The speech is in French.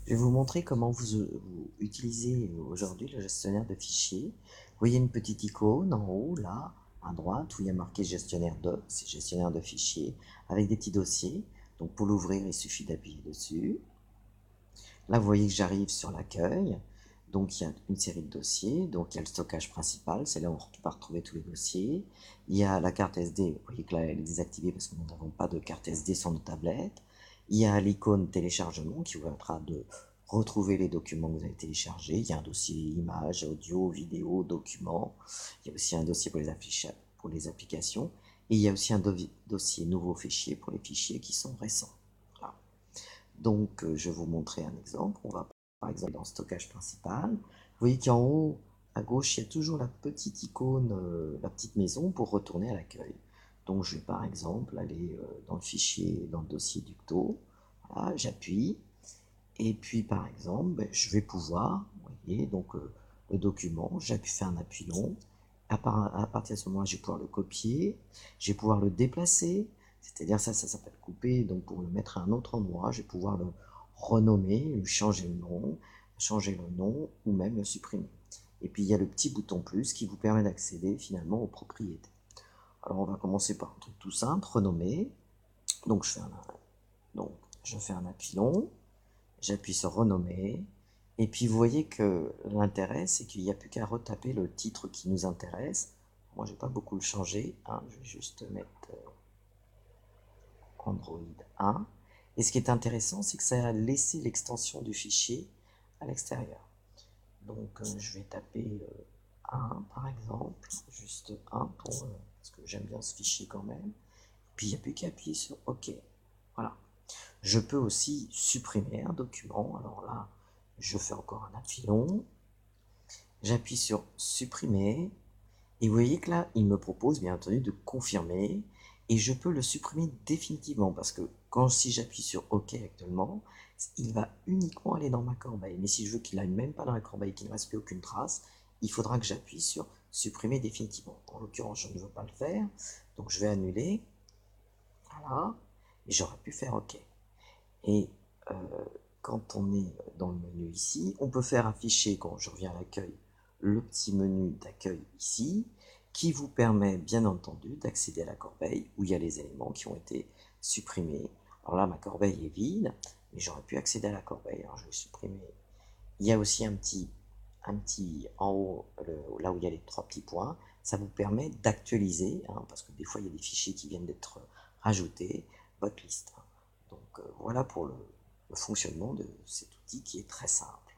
Je vais vous montrer comment vous utilisez aujourd'hui le gestionnaire de fichiers. Vous voyez une petite icône en haut, là, à droite, où il y a marqué gestionnaire doc, c'est gestionnaire de fichiers, avec des petits dossiers. Donc pour l'ouvrir, il suffit d'appuyer dessus. Là, vous voyez que j'arrive sur l'accueil. Donc il y a une série de dossiers. Donc il y a le stockage principal, c'est là où on va retrouver tous les dossiers. Il y a la carte SD, vous voyez que là elle est désactivée parce que nous n'avons pas de carte SD sur nos tablettes. Il y a l'icône téléchargement qui vous permettra de retrouver les documents que vous avez téléchargés. Il y a un dossier images, audio, vidéo, documents. Il y a aussi un dossier pour pour les applications. Et il y a aussi un dossier nouveau fichier pour les fichiers qui sont récents. Voilà. Donc, je vais vous montrer un exemple. On va par exemple dans stockage principal. Vous voyez qu'en haut, à gauche, il y a toujours la petite icône, la petite maison pour retourner à l'accueil. Donc, je vais par exemple aller dans le fichier, dans le dossier Ducto. Voilà, j'appuie. Et puis, par exemple, ben, je vais pouvoir, vous voyez, donc le document, j'appuie faire un appui long. À partir de ce moment-là, je vais pouvoir le copier, je vais pouvoir le déplacer, c'est-à-dire ça s'appelle couper, donc pour le mettre à un autre endroit, je vais pouvoir le renommer, lui changer le nom ou même le supprimer. Et puis il y a le petit bouton plus qui vous permet d'accéder finalement aux propriétés. Alors on va commencer par un truc tout simple, renommer. Donc donc, je fais un appui long, j'appuie sur renommer, et puis vous voyez que l'intérêt, c'est qu'il n'y a plus qu'à retaper le titre qui nous intéresse. Moi, je vais pas beaucoup le changer, hein. Je vais juste mettre Android 1. Et ce qui est intéressant, c'est que ça a laissé l'extension du fichier à l'extérieur. Donc, je vais taper 1 par exemple, juste 1 parce que j'aime bien ce fichier quand même. Puis il n'y a plus qu'à appuyer sur OK. Voilà. Je peux aussi supprimer un document. Alors là, je fais encore un appui long. J'appuie sur supprimer. Et vous voyez que là, il me propose bien entendu de confirmer. Et je peux le supprimer définitivement parce que si j'appuie sur OK actuellement, il va uniquement aller dans ma corbeille. Mais si je veux qu'il n'aille même pas dans la corbeille, qu'il ne reste plus aucune trace, il faudra que j'appuie sur supprimer définitivement. En l'occurrence, je ne veux pas le faire. Donc je vais annuler. Voilà. Et j'aurais pu faire OK. Et quand on est dans le menu ici, on peut faire afficher, quand je reviens à l'accueil, le petit menu d'accueil ici, qui vous permet bien entendu d'accéder à la corbeille où il y a les éléments qui ont été supprimés. Alors là, ma corbeille est vide, mais j'aurais pu accéder à la corbeille. Alors je vais supprimer. Il y a aussi un petit en haut, là où il y a les trois petits points. Ça vous permet d'actualiser, hein, parce que des fois il y a des fichiers qui viennent d'être rajoutés, votre liste. Donc voilà pour le fonctionnement de cet outil qui est très simple.